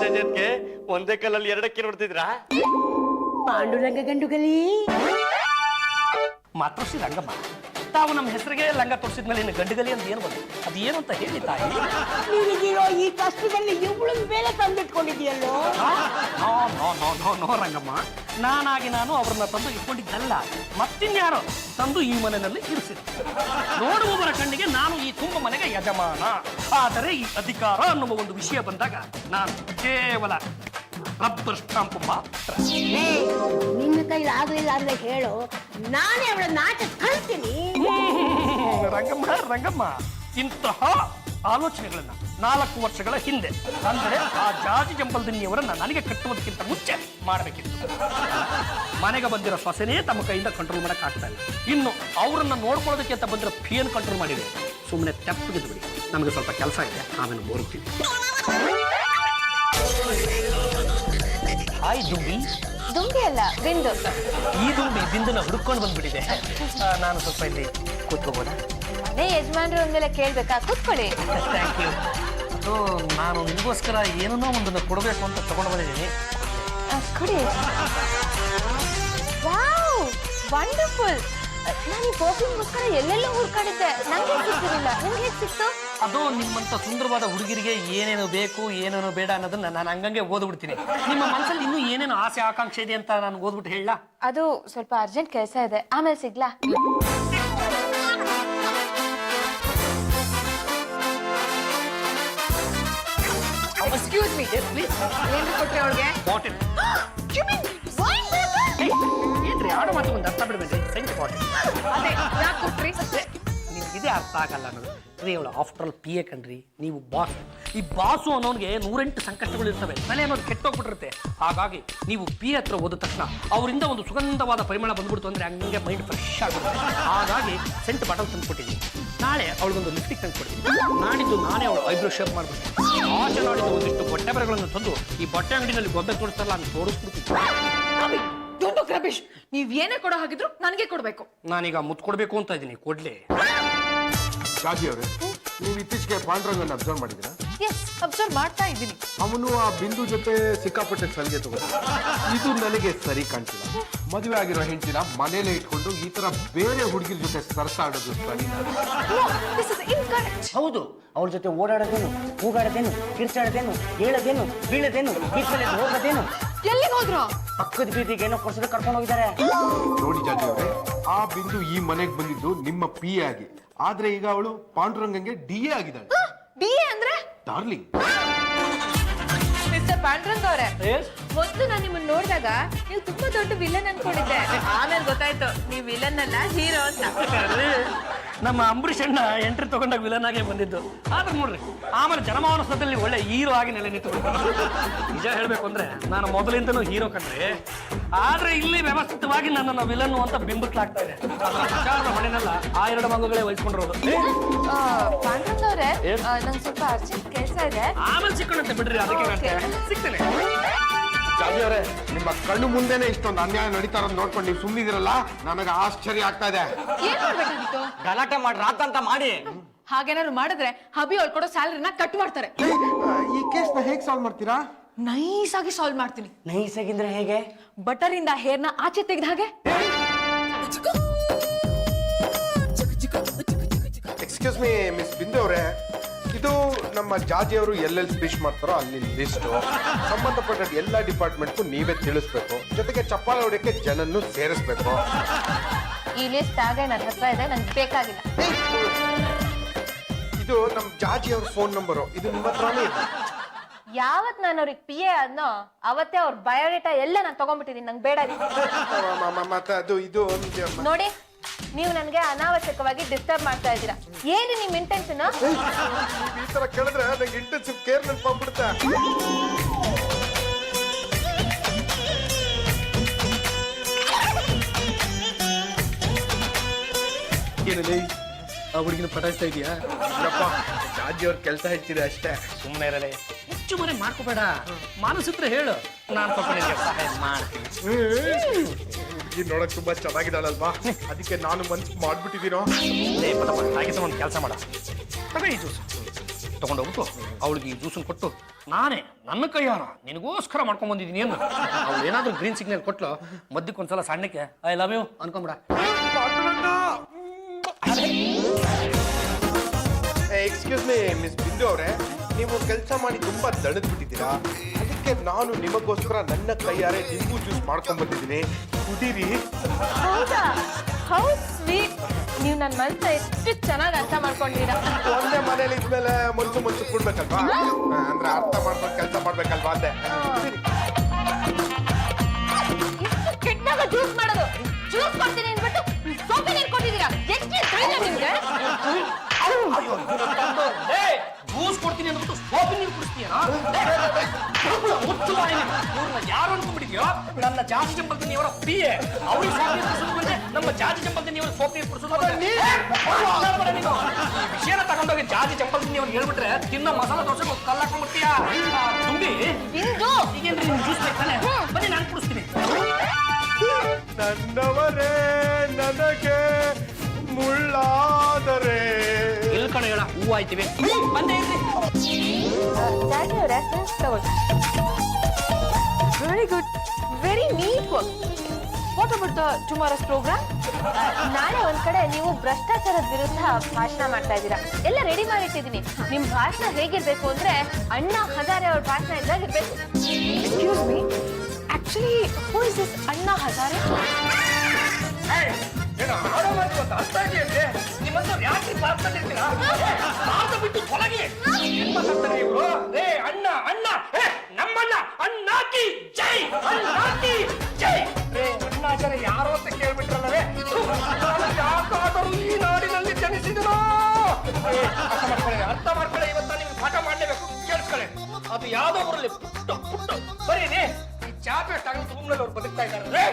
ಜೊತೆಗೆ ಒಂದೇ ಕಲ್ಲಲ್ಲಿ ಎರಡಕ್ಕೆ ನೋಡ್ತಿದ್ರಾ? ಪಾಂಡುರಂಗ ಗಂಡುಗಲಿ ಮಾತೃಶ್ರೀ ರಂಗಮ್ಮ ತಾವು ನಮ್ಮ ಹೆಸರಿಗೆ ಲಂಗ ತೋರಿಸಿದ್ಮೇಲೆ ಇನ್ನು ಗಂಡುಗಲಿ ಅಂತ ಏನು ಬಂತು? ಅದು ಏನು ಅಂತ ಹೇಳಿ ತಾಯಿ. ನಿನಗಿರೋ ಈ ಕಷ್ಟದಲ್ಲಿ ಇವಳನ್ನ ಬೇರೆ ತಂದಿಟ್ಕೊಂಡಿದ್ಯಲ್ಲೋ. ನೋ ರಂಗಮ್ಮ, ನಾನು ಅವ್ರನ್ನ ತಂದು ಇಟ್ಕೊಂಡಿದ್ದಲ್ಲ, ಮತ್ತಿನ್ಯಾರೋ ತಂದು ಈ ಮನೆಯಲ್ಲಿ ಇರಿಸಿದ್ರು. ನೋಡುವವರ ಕಣ್ಣಿಗೆ ನಾನು ಈ ತುಂಬ ಮನೆಗೆ ಯಜಮಾನ. ಆದರೆ ಈ ಅಧಿಕಾರ ಅನ್ನುವ ಒಂದು ವಿಷಯ ಬಂದಾಗ ನಾನು ಕೇವಲ ರಬ್ಬರ್ ಸ್ಟಾಂಪ್ ಮಾತ್ರ. ನಿನ್ನ ಕೈಲಿ ಆಗ್ಲಿಲ್ಲ ಅಂದ್ರೆ ಹೇಳು, ನಾನೇ ಅವಳ ನಾಟ ಕಳ್ತೀನಿ. ರಂಗಮ್ಮ ಇಂತಹ ಆಲೋಚನೆಗಳನ್ನ 4 ವರ್ಷಗಳ ಹಿಂದೆ ಅಂದರೆ ಆ ಜಾತಿ ಜಂಬಲ್ದಿನ್ನಿಯವರನ್ನ ನನಗೆ ಕಟ್ಟುವುದಕ್ಕಿಂತ ಮುಂಚೆ ಮಾಡಬೇಕಿತ್ತು. ಮನೆಗೆ ಬಂದಿರೋ ಸೊಸೆನೇ ತಮ್ಮ ಕೈಯಿಂದ ಕಂಟ್ರೋಲ್ ಮಾಡಕ್ ಆಗ್ತಾ ಇಲ್ಲ, ಇನ್ನು ಅವರನ್ನ ನೋಡ್ಕೊಳ್ಳೋದಕ್ಕೆ ಅಂತ ಬಂದಿರೋ ಪಿಯನ್ ಕಂಟ್ರೋಲ್ ಮಾಡಿದೆ. ಸುಮ್ಮನೆ ತೆಪ್ಪಗಿದ್ದು ಬಿಡಿ, ನಮಗೆ ಸ್ವಲ್ಪ ಕೆಲಸ ಇದೆ, ಆಮೇಲೆ ಬೋರ್ತೀವಿ. ಹಾಯ್ ದುಂಬಿ. ದುಂಬಿ ಅಲ್ಲ, ಬಿಂದು. ಈ ದುಂಬಿ ಬಿಂದುನ ಹುಡುಕೊಂಡು ಬಂದ್ಬಿಟ್ಟಿದೆ. ನಾನು ಸ್ವಲ್ಪ ಇಲ್ಲಿ ಕೂತ್ಕೋಬೋದಾ? ಅದೇ ಯಜಮಾನ್ರು ಅಂದ್ಮೇಲೆ ಕೇಳ್ಬೇಕಾ? ಕೂತ್ಕೊಳ್ಳಿ. Thank you. ಅದು ನಾನು ನಿಮಗೋಸ್ಕರ ಏನನ್ನೋ ಒಂದನ್ನು ಕೊಡಬೇಕು ಅಂತ ತಗೊಂಡು ಬಂದಿದ್ದೀನಿ. ಕೊಡಿ. Wow, wonderful. ನಾನು ಈ ಪರ್ಫ್ಯೂಮ್ಗೋಸ್ಕರ ಎಲ್ಲೆಲ್ಲೋ ಹುಡ್ಕಾಡಿದ್ದೆ, ನಂಗೆ ಸಿಕ್ಕಿರಲಿಲ್ಲ. ನಿಮ್ಗೆ ಹೇಗೆ ಸಿಕ್ತು? ಅದು ನಿಮ್ಮಂತ ಸುಂದರವಾದ ಹುಡುಗಿರಿಗೆ ಏನೇನು ಬೇಕು ಏನೇನು ಬೇಡ ಅನ್ನೋದನ್ನ ನಾನು ಹಂಗಂಗೆ ಓದ್ಬಿಡ್ತೀನಿ. ನಿಮ್ಮ ಮನಸ್ಸಲ್ಲಿ ಇನ್ನೂ ಏನೇನು ಆಸೆ ಆಕಾಂಕ್ಷೆ ಇದೆ ಅಂತ ನಾನು ಓದ್ಬಿಟ್ಟು ಹೇಳ. ಅದು ಸ್ವಲ್ಪ ಅರ್ಜೆಂಟ್ ಕೆಲಸ ಇದೆ, ಆಮೇಲೆ ಸಿಗ್ಲಾ? ಎಕ್ಸ್ಕ್ಯೂಸ್ ಮೀ, ಏನು ಕೊಟ್ರಿ ಅವಳಿಗೆ? ಬಾಟಲ್ ಏನ್ರಿ ಆಡೋ ಮಾತು ಒಂದು ಅರ್ಥ ಬಿಡ್ಬೇಡಿ. ಸಂಜೆ ಬಾಟಲ್ ಅದೇ ಯಾಕೆ ಕೊಟ್ರಿ? ನಿಮ್ಗೆ ಇದೇ ಅರ್ಥ ಆಗಲ್ಲ ಅನ್ನೋದು. ರೀ ಅವಳು ಆಫ್ಟರ್ ಆಲ್ ಪಿ ಎ ಕಣ್ರಿ, ನೀವು ಬಾಸ್. ಈ ಬಾಸು ಅನ್ನೋನ್ಗೆ 108 ಸಂಕಷ್ಟಗಳು ಇರ್ತವೆ, ತಲೆ ಅನ್ನೋದು ಕೆಟ್ಟೋಗ್ಬಿಟ್ಟಿರುತ್ತೆ. ಹಾಗಾಗಿ ನೀವು ಪಿ ಹತ್ರ ಹೋದ ತಕ್ಷಣ ಅವರಿಂದ ಒಂದು ಸುಗಂಧವಾದ ಪರಿಮಳ ಬಂದ್ಬಿಡ್ತು ಅಂದ್ರೆ ಹಂಗೆ ಮೈಂಡ್ ಫ್ರೆಶ್ ಆಗುತ್ತೆ. ಹಾಗಾಗಿ ಸೆಂಟ್ ಬಾಟಲ್ ತಂದ್ಕೊಟ್ಟಿದ್ದೀನಿ. ನಾಳೆ ಅವಳಿಗೊಂದು ಲಿಪ್ಸ್ಟಿಕ್ ತಂದ್ಕೊಡ್ತೀನಿ. ನಾಡಿದ್ದು ನಾನೇ ಅವಳು ಐಬ್ರೋ ಶೇಪ್ ಮಾಡ್ಬಿಡ್ತೀನಿ. ಆಚೆ ನಾಡಿದ್ದು ಒಂದಿಷ್ಟು ಬಟ್ಟೆ ಬರೆಗಳನ್ನು ತಂದು ಈ ಬಟ್ಟೆ ಅಂಗಡಿನಲ್ಲಿ ಗೊಂಬೆ ತೋರಿಸ್ತಾರಲ್ಲ ಅಂತ ತೋರಿಸ್ಬಿಡ್ತೀನಿ. ರಮೇಶ್, ನೀವ್ ಏನೇ ಕೊಡೋ ಹಾಗಿದ್ರು ನನಗೆ ಕೊಡ್ಬೇಕು. ನಾನೀಗ ಮುತ್ತು ಕೊಡ್ಬೇಕು ಅಂತ ಇದ್ದೀನಿ, ಕೊಡ್ಲಿ? ಶಾಜಿ ಅವರೇ, ನೀವು ಇತ್ತೀಚೆಗೆ ಪಾಂಡುರಂಗನ ಅಬ್ಸರ್ವ್ ಮಾಡಿದ್ದೀರಾ? ಎಸ್, ಅಬ್ಸರ್ವ್ ಮಾಡ್ತಾ ಇದ್ದೀನಿ. ಅವನು ಆ ಬಿಂದು ಜೊತೆ ಸಿಕ್ಕಾಪಟ್ಟೆ ಸಲಿಗೆ ತಗೊಂಡು, ಇದು ನನಗೆ ಸರಿ ಕಾಣ್ತಿಲ್ಲ. ಮದುವೆ ಆಗಿರೋ ಹೆಂಡತಿನ ಮನೇಲೆ ಇಟ್ಕೊಂಡು ಈ ತರ ಬೇರೆ ಹುಡುಗಿರ ಜೊತೆ ಸರಸಾಡೋದು ಸರಿ? This is incorrect. ಹೌದು, ಅವ್ರ ಜೊತೆ ಓಡಾಡೋದೇನು, ಕೂಗಾಡೋದೇನು, ಕಿರ್ಚಾಡೋದೇನು, ಹೇಳೋದೇನು, ಬೀಳೋದೇನು, ಬೀಸಲ್ಲಿ ಹೋಗೋದೇನು, ಎಲ್ಲಿಗೆ ಹೋದ್ರು? ಪಕ್ಕದ ಬೀದಿಗೆ ಏನೋ ಕೊಡ್ಸೋದಕ್ಕೆ ಕರ್ಕೊಂಡು ಹೋಗಿದ್ದಾರೆ. ನೋಡಿ ಜಾಜಿ ಅವರೇ, ಆ ಬಿಂದು ಈ ಮನೆಗೆ ಬಂದಿದ್ದು ನಿಮ್ಮ ಪಿ ಎ ಆಗಿ, ಆದ್ರೆ ಈಗ ಅವಳು ಪಾಂಡುರಂಗಂಗೆ ಡಿ ಎ ಆಗಿದ್ದಾಳೆ. ಡಿ ಎ ಅಂದ್ರೆ? ಡಾರ್ಲಿಂಗ್. ಮಿಸ್ಟರ್ ಪಾಂಡುರಂಗ್ ಅವರೇ, ಮೊದಲು ನಾನು ನಿಮ್ಮನ್ನ ನೋಡಿದಾಗ ನೀವು ತುಂಬಾ ದೊಡ್ಡ ವಿಲನ್ ಅನ್ಕೊಂಡಿದ್ದೆ. ಆಮೇಲೆ ಗೊತ್ತಾಯ್ತು ನೀವು ವಿಲನ್ ಅಲ್ಲ, ಹೀರೋ ಅಂತ. ನಮ್ಮ ಅಂಬರೀಷ್ ಅಣ್ಣ ಎಂಟ್ರಿ ತಗೊಂಡಾಗ ವಿಲನ್ ಆಗೇ ಬಂದಿದ್ದು. ಆದ್ರೆ ನೋಡ್ರಿ, ಆಮೇಲೆ ಜನಮಾನಸದಲ್ಲಿ ಒಳ್ಳೆ ಹೀರೋ ಆಗಿ ನೆಲೆ ನಿಂತು. ನಿಜ ಹೇಳ್ಬೇಕು ಅಂದ್ರೆ ನಾನು ಮೊದಲಿಂದನೂ ಹೀರೋ ಕಂಡ್ರೆ, ಆದ್ರೆ ಇಲ್ಲಿ ವ್ಯವಸ್ಥಿತವಾಗಿ ನನ್ನನ್ನು ವಿಲನ್ ಅಂತ ಬಿಂಬಿಸ್ಲಾಗ್ತಾ ಇದೆ. ವಿಚಾರದ ಮನೆಯಲ್ಲ ಆ 2 ಮಗುಗಳೇ ವಹಿಸ್ಕೊಂಡಿರೋದು. ಪಾಂಡುರಂಗ್ ಅವರೇ, ನಂಗೆ ಸ್ವಲ್ಪ ಅರ್ಜೆಂಟ್ ಕೆಲಸ ಇದೆ, ಆಮೇಲೆ ಸಿಕ್ಕೊಂಡಂತೆ ಬಿಡ್ರಿ, ಅದಕ್ಕೆ ಸಿಗ್ತೇನೆ. ಜಾಜಿ ಅವರೇ, ನಿಮ್ಮ ಕಣ್ಣು ಮುಂದೆನೆ ಇಷ್ಟೊಂದು ಅನ್ಯಾಯ ನಡೀತಾ ಇರೋದು ನೋಡ್ಕೊಂಡು ನೀವು ಸುಮ್ಮನಿದಿರಲ್ಲ, ನನಗೆ ಆಶ್ಚರ್ಯ ಆಗ್ತಾ ಇದೆ. ಏನ್ ಮಾಡ್ಬೇಕಾಗಿತ್ತು? ಗಲಾಟೆ ಮಾಡಿ ರಾತಂತ ಮಾಡಿ. ಹಾಗೇನಾದ್ರು ಮಾಡಿದ್ರೆ ಹಬಿ ಅವ್ರು ಕೊಡೋ ಸ್ಯಾಲರಿನ ಕಟ್ ಮಾಡ್ತಾರೆ. ಈ ಕೇಸ್ನ ಹೇಗೆ ಸಾಲ್ವ್ ಮಾಡ್ತೀರಾ? ನೈಸ್ ಆಗಿ ಸಾಲ್ವ್ ಮಾಡ್ತೀನಿ. ನೈಸಾಗಿಂದ್ರೆ ಹೇಗೆ? ಬಟರ್ ಇಂದ ಹೇರ್ನ ಆಚೆ ತೆಗೆದ ಹಾಗೆ. ಎಕ್ಸ್ಕ್ಯೂಸ್ ಮೀ ಮಿಸ್ ಬಿಂದು ಅವರೇ, ಇದು ನಮ್ಮ ಜಾಜಿ ಅವರು ಎಲ್ಲೆಲ್ಲಿ ಸ್ಪೀಚ್ ಮಾಡ್ತಾರೋ ಅಲ್ಲಿ ಲಿಸ್ಟು. ಸಂಬಂಧಪಟ್ಟ ಎಲ್ಲ ಡಿಪಾರ್ಟ್ಮೆಂಟ್ಗೂ ನೀವೇ ತಿಳಿಸ್ಬೇಕು, ಜೊತೆಗೆ ಚಪ್ಪಾಳೆ ಹೊಡೆಯಕ್ಕೆ ಜನನ್ನು ಸೇರಿಸ್ಬೇಕು. ಈ ಲಿಸ್ಟ್ ಆಗ ನನ್ನ ಹತ್ರ ಇದೆ, ನನ್ಗೆ ಬೇಕಾಗಿಲ್ಲ. ಇದು ನಮ್ಮ ಜಾಜಿ ಅವ್ರ ಫೋನ್ ನಂಬರು, ಇದು ನಿಮ್ಮ ಹತ್ರನೇ ಇದೆ. ಯಾವತ್ ನಾನು ಅವ್ರಿಗೆ PA ಆದ್ನೋ ಅವತ್ತೇ ಅವ್ರ ಬಯೋಡೇಟಾ ಎಲ್ಲ ನಾನು ತಗೊಂಡ್ಬಿಟ್ಟಿದೀನಿ, ನಂಗೆ ಬೇಡ ಇದು. ಮತ್ತೆ ಅದು ಇದು ನೋಡಿ, ನೀವು ನನಗೆ ಅನಾವಶ್ಯಕವಾಗಿ ಡಿಸ್ಟರ್ಬ್ ಮಾಡ್ತಾ ಇದ್ದೀರಾ. ಏನು ನಿಮ್ ಇಂಟೆನ್ಷನ್? ಈ ತರ ಕೇಳಿದ್ರೆ ನಂಗೆ ಇಂಟೆನ್ಸಿವ್ ಕೇರ್ ನೆನಪಾಗ್ಬಿಡುತ್ತೆ. ಏನಲ್ಲಿ ಆ ಹುಡುಗಿನ ಪಟಾಯಿಸ್ತಾ ಇದೆಯಾ? ಜಾಜಿ ಅವ್ರ ಕೆಲಸ ಹೆಚ್ಚಿದೆ ಅಷ್ಟೇ. ಸುಮ್ಮನೆ ಇರಲೇ, ಹೆಚ್ಚು ಮನೆ ಮಾಡ್ಕೋಬೇಡ. ಮಾನಸಿತ್ರ ಹೇಳು, ನಾನು ಸ್ವಲ್ಪ ನಿನಗೆ ಸಹಾಯ ಮಾಡ್ತೀನಿ. ಹುಡುಗಿ ನೋಡಕ್ ತುಂಬಾ ಚೆನ್ನಾಗಿದ್ದಾಳಲ್ವಾ, ಅದಕ್ಕೆ ನಾನು ಮನ್ಸು ಮಾಡ್ಬಿಟ್ಟಿದ್ದೀನೋ. ಹಾಗೆ ಒಂದು ಕೆಲಸ ಮಾಡ, ತಗೋ ಈ ಜ್ಯೂಸ್ ತಗೊಂಡೋಗ್ಬಿಟ್ಟು ಅವಳಿಗೆ ಈ ಜ್ಯೂಸನ್ನು ಕೊಟ್ಟು ನಾನೇ ನನ್ನ ಕೈಯಾರ ನಿನಗೋಸ್ಕರ ಮಾಡ್ಕೊಂಡ್ ಬಂದಿದ್ದೀನಿ ಏನು. ಅವಳು ಏನಾದ್ರೂ ಗ್ರೀನ್ ಸಿಗ್ನಲ್ ಕೊಟ್ಲು, ಮದ್ದಕ್ಕೊಂದ್ಸಲ ಸಣ್ಣಕ್ಕೆ ಐ ಲವ್ ಯು ಅನ್ಕೊಂಬಿಡ. ಎಕ್ಸ್ಕ್ಯೂಸ್ ಮೀ ಮಿಸ್ ಬಿಂದು ಅವರೇ, ನೀವು ಕೆಲಸ ಮಾಡಿ ತುಂಬಾ ದಣದ್ ಬಿಟ್ಟಿದ್ದೀರಾ. ಅದಕ್ಕೆ ನಾನು ನಿಮಗೋಸ್ಕರ ನನ್ನ ಕೈಯಾರೆ ನಿಂಬು ಜ್ಯೂಸ್ ಮಾಡ್ಕೊಂಡ್ ಬಂದಿದ್ದೀನಿ, ಕುಡೀರಿ. ಹೌದಾ? How sweet. ನೀವು ನನ್ನ ಮನಸ್ಸ ಎಷ್ಟು ಚೆನ್ನಾಗಿ ಅರ್ಥ ಮಾಡ್ಕೊಂಡಿದ್ದೀರಾ. ಒಂದೇ ಮನೇಲಿ ಇದ್ಮೇಲೆ ಮನ್ಸು ಕೊಡ್ಬೇಕಲ್ವಾ, ಅಂದ್ರೆ ಅರ್ಥ ಮಾಡ್ಕೊಂಡು ಕೆಲಸ ಮಾಡ್ಬೇಕಲ್ವಾ ಅಂದೆ. ಎಷ್ಟು ಕೆಟ್ಟಾಗ ಜ್ಯೂಸ್ ಮಾಡೋದು. ಜ್ಯೂಸ್ ಕೊಡ್ತೀನಿ ಅಂದ್ಬಿಟ್ಟು ಸೋಪೆ ನೀರು ಕೊಟ್ಟಿದ್ದೀರಾ. ಎಷ್ಟು ಧೈರ್ಯ ನಿಮ್ಗೆ? ಜ್ಯೂಸ್ ಕೊಡ್ತೀನಿ ಅಂದ್ಬಿಟ್ಟು ಸೋಪಿ ನೀರು ಕುಡಿಸ್ತೀಯ? ಯಾರು ಅನ್ಕೊಂಡ್ಬಿಟ್ಟಿದ್ಯೋ? ನನ್ನ ಜಾತಿ ಜಂಬಲ್ದನಿಯವರ PA, ಅವ್ರಿಗೆ ಸೋಪಿ ನೀರು ಕುಡಿಸೋದು ಬಂದೆ, ನಮ್ಮ ಜಾತಿ ಜಂಬಲ್ದನಿಯವರು ಸೋಪಿ ನೀರು ಕುಡಿಸೋದು ಬಂದೆ. ಈ ವಿಷಯನ ತಗೊಂಡೋಗಿ ಜಾತಿ ಜಂಬಲ್ದನಿಯವ್ರಿಗೆ ಹೇಳ್ಬಿಟ್ರೆ ತಿನ್ನೋ ಮಸಾಲ ದೋಸೆ ಕಲ್ಲ ಹಾಕೊಂಡ್ಬಿಡ್ತೀಯ. ತುಂಬಿ ಬಿಂದು, ಈಗೇನ್ರಿ ನಿಮ್ ಜ್ಯೂಸ್ ಬೇಕಂತಾನೆ, ಬನ್ನಿ ನಾನು ಕುಡಿಸ್ತೀನಿ. ನನ್ನವರೇ ನನಗೆ ಮುಳ್ಳಾದರೆ ಎಲ್ ಕಣ ಹೇಳ ಹೂವು ಆಯ್ತೀವಿ. ಬಂದೇ ಇರ್ರಿ. ಡ್ಯಾಡಿ ಅವರೇ ತಗೊಳ್ಳಿ. Very good, very neat work. What about the tomorrow's program? ನಾಳೆ ಒಂದ್ ಕಡೆ ನೀವು ಭ್ರಷ್ಟಾಚಾರದ ವಿರುದ್ಧ ಭಾಷಣ ಮಾಡ್ತಾ ಇದ್ದೀರಾ. ಎಲ್ಲ ರೆಡಿ ಮಾಡಿಟ್ಟಿದ್ದೀನಿ. ನಿಮ್ ಭಾಷಣ ಹೇಗಿರ್ಬೇಕು ಅಂದ್ರೆ ಅಣ್ಣಾ ಹಜಾರೆ ಅವ್ರ ಭಾಷಣ ಇದ್ದಾಗಿರ್ಬೇಕು. Excuse me, actually who is this Anna Hazare? ಅರ್ಥ ಇದೆಯಂತೆ ನಿಮ್ಮಂತ ಯಾಕೆ ಮಾತಾಡ್ತಿರ್ತೀರಾ? ಬಿಟ್ಟು ತೊಲಗಿ ಏನ್ ಮಾತಾಡ್ತಾರೆ ಇವರು? ರೇ ಅಣ್ಣ ಅಣ್ಣ ನಮ್ಮಣ್ಣ ಅಣ್ಣಾಕಿ ಜೈ, ಅಣ್ಣಾಕಿ ಜೈ. ರೇ ಅಣ್ಣಾಚಾರ್ಯ ಯಾರು ಅಂತ ಕೇಳ್ಬಿಟ್ರಲ್ಲವೇ, ಯಾಕಾದರೂ ಈ ನಾಡಿನಲ್ಲಿ ಜನಿಸಿದನೋ? ಅರ್ಥ ಮಾಡ್ಕೊಳ್ಳಿ, ಇವತ್ತ ನಿಮ್ಗೆ ಪಾಠ ಮಾಡಲೇಬೇಕು. ಕೇಳಿಸ್ಕೊಳ್ಳಿ, ಅದು ಯಾವ್ದೋ ಊರಲ್ಲಿ ಪುಟ್ಟ ಬರೀನಿ ಚಾಪೆ ತಗೊಂಡು ರೂಮ್ನಲ್ಲಿ ಅವ್ರು ಬದುಕ್ತಾ ಇದ್ದಾರೆ.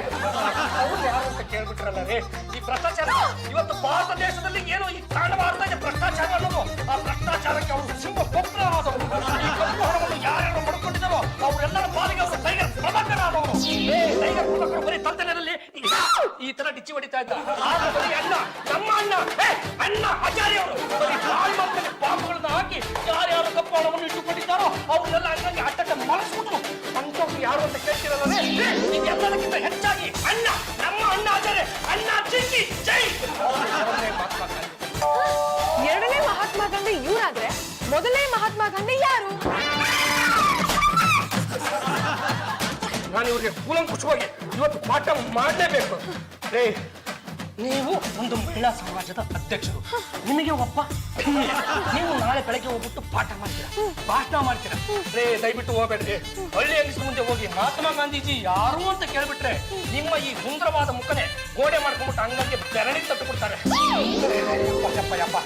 ಅವ್ರು ಯಾರು ಅಂತ ಕೇಳ್ಬಿಟ್ರಲ್ಲ ರೇ. ಈ ಭ್ರಷ್ಟಾಚಾರ ಇವತ್ತು ಭಾರತ ದೇಶದಲ್ಲಿ ಏನೋ ಈ ಕಾಣಬಾರ್ದ ಭ್ರಷ್ಟಾಚಾರ ಅನ್ನೋದು. ಆ ಭ್ರಷ್ಟಾಚಾರಕ್ಕೆ ಅವರು ಸಿಂಹ ಪುತ್ರರಾದವರು. ಈ ಕಪ್ಪು ಹಣವನ್ನು ಯಾರ್ಯಾರು ಪಡ್ಕೊಂಡಿದ್ದಾರೋ ಅವರೆಲ್ಲರ ಪಾಲಿಗೆ ಅವರು ಟೈಗರ್ ಪ್ರಭಾಕರಾದವರು. ಟೈಗರ್ ಪ್ರಭಾಕರ್ ಬರೀ ತಂತನೆಯಲ್ಲಿ ಈ ತರ ಡಿಚ್ಚಿ ಹೊಡಿತಾ ಇದ್ದ. ಆಗ ಬರೀ ಅಣ್ಣ, ನಮ್ಮ ಅಣ್ಣ ಅಣ್ಣ ಆಚಾರ್ಯ ಅವರು ಬರೀ ಬಾಯಿ ಮಕ್ಕಳಿಗೆ ಬಾಂಬುಗಳನ್ನ ಹಾಕಿ ಯಾರ್ಯಾರು ಕಪ್ಪು ಹಣವನ್ನು ಇಟ್ಟುಕೊಂಡಿದ್ದಾರೋ ಅವರೆಲ್ಲ ಅಣ್ಣಗೆ ಅಟ್ಟಟ ಮಲಸ್ಬಿಟ್ರು. ಅಂತವ್ರು ಯಾರು ಅಂತ ಕೇಳ್ತಿರಲ್ಲವೇ? ಇದೆಲ್ಲದಕ್ಕಿಂತ ಹೆಚ್ಚಾಗಿ ಅಣ್ಣ, ನಮ್ಮ ಅಣ್ಣ ಆಚಾರ್ಯ, ಅಣ್ಣ ಚಿಕ್ಕಿ ಜೈ. ಎರಡನೇ ಮಹಾತ್ಮ ಗಾಂಧಿ ಇವರಾದ್ರೆ ಮೊದಲನೇ ಮಹಾತ್ಮ ಗಾಂಧಿ ಯಾರು? ನಾನು ಇವ್ರಿಗೆ ಕೂಲಂಕುಷವಾಗಿ ಇವತ್ತು ಪಾಠ ಮಾಡಲೇಬೇಕು. ರೇ, ನೀವು ಒಂದು ಮಹಿಳಾ ಸಮಾಜದ ಅಧ್ಯಕ್ಷರು, ನಿಮಗೆ ಒಬ್ಬ ನೀವು ನಾಳೆ ಬೆಳಗ್ಗೆ ಹೋಗ್ಬಿಟ್ಟು ಪಾಠ ಮಾಡ್ತೀರಾ, ಭಾಷಣ ಮಾಡ್ತೀರಾ. ರೇ ದಯವಿಟ್ಟು ಹೋಗ್ಬೇಡ್ರಿ. ಹಳ್ಳಿ ಹೆಂಗಸ್ರ ಮುಂದೆ ಹೋಗಿ ಮಹಾತ್ಮ ಗಾಂಧೀಜಿ ಯಾರು ಅಂತ ಕೇಳ್ಬಿಟ್ರೆ ನಿಮ್ಮ ಈ ಸುಂದರವಾದ ಮುಖನೇ ಗೋಡೆ ಮಾಡ್ಕೊಂಡ್ಬಿಟ್ಟು ಹಂಗಾಗಿ ಬೆರಳಿಗೆ ತಟ್ಟು ಕೊಡ್ತಾರೆ. ಯಪ್ಪ